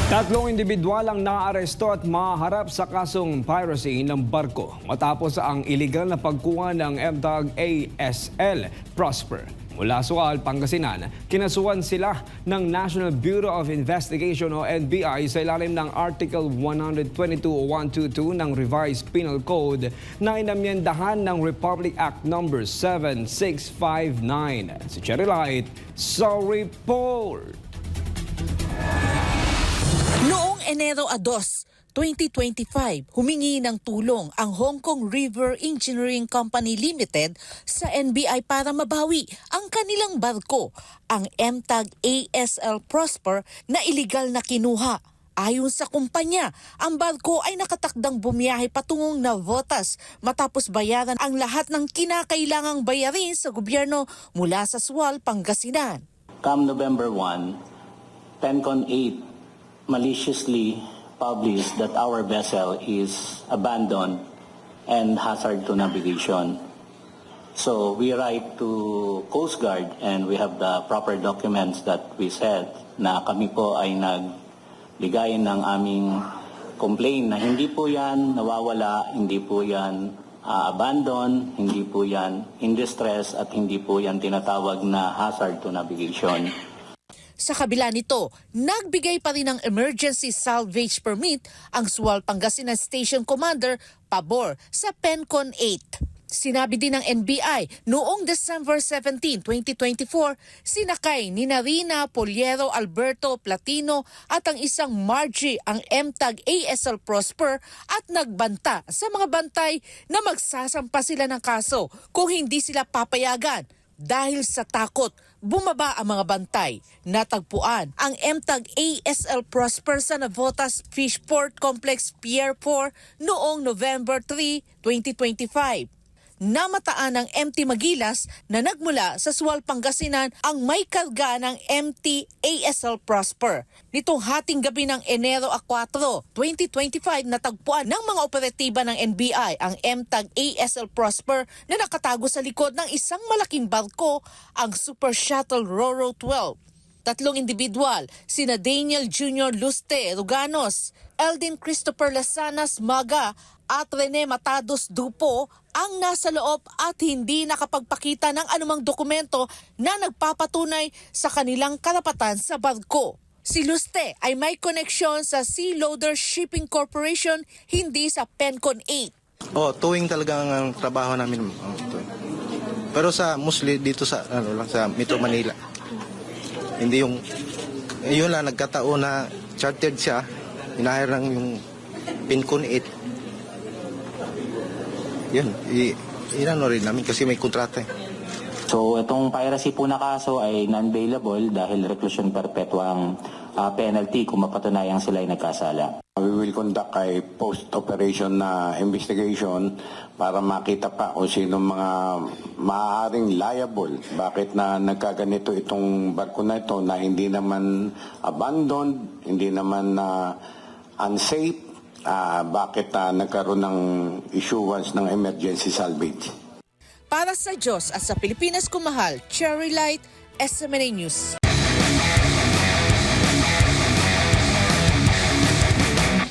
Tatlong individual ang naaresto at maharap sa kasong piracy ng barko matapos ang iligal na pagkuha ng MDAG ASL Prosper. Mula Sual, Pangasinan, kinasuhan sila ng National Bureau of Investigation o NBI sa ilalim ng Article 122 o 122 ng Revised Penal Code na inamyendahan ng Republic Act No. 7659. Si Cherry Light sa report. Noong Enero 2, 2025, humingi ng tulong ang Hong Kong River Engineering Company Limited sa NBI para mabawi ang kanilang barko, ang MTAG ASL Prosper na iligal na kinuha. Ayon sa kumpanya, ang barko ay nakatakdang bumiyahe patungong Navotas matapos bayaran ang lahat ng kinakailangang bayarin sa gobyerno mula sa Sual, Pangasinan. Come November 1, PENCON 8 maliciously published that our vessel is abandoned and hazard to navigation. So we write to Coast Guard and we have the proper documents that we said na kami po ay nagbigay ng aming complaint na hindi po yan nawawala, hindi po yan abandon, hindi po yan in distress at hindi po yan tinatawag na hazard to navigation. Sa kabila nito, nagbigay pa rin ng emergency salvage permit ang Sual, Pangasinan Station Commander pabor sa PENCON 8. Sinabi din ng NBI noong December 17, 2024, sinakay ni Narina Poliero Alberto Platino at ang isang Margie ang MTAG ASL Prosper at nagbanta sa mga bantay na magsasampa sila ng kaso kung hindi sila papayagan. Dahil sa takot, bumaba ang mga bantay. Natagpuan ang MTAG ASL Prosper sa Navotas Fishport Complex Pier 4 noong November 3, 2025. Namataan ng MT Magilas na nagmula sa Sual, Pangasinan ang may karga ng MT ASL Prosper. Nitong hating gabi ng Enero 4, 2025, natagpuan ng mga operatiba ng NBI ang MTAG ASL Prosper na nakatago sa likod ng isang malaking barko, ang Super Shuttle Roro 12. Tatlong individual, sina Daniel Jr. Luste Ruganos, Eldin Christopher Lasanas Maga at Rene Matados Dupo ang nasa loob at hindi nakapagpakita ng anumang dokumento na nagpapatunay sa kanilang karapatan sa barko. Si Luste ay may koneksyon sa Sea Loader Shipping Corporation, hindi sa PENCON 8. Towing talaga ang trabaho namin. Pero sa mostly dito sa sa Metro Manila. Hindi yung yun lang nagkataon na chartered siya, hinahire lang yung PENCON 8. Yun, inano rin namin kasi may kontrata eh. So itong piracy po na kaso ay non-bailable dahil reclusion perpetua ang penalty kung mapatunayan sila ay nagkasala. We will conduct a post-operation na investigation para makita pa kung sino mga maaaring liable. Bakit na nagkaganito itong barko na ito na hindi naman abandoned, hindi naman unsafe, bakit nagkaroon ng issuance ng emergency salvage. Para sa Diyos at sa Pilipinas kumahal, Cherry Light, SMNA News.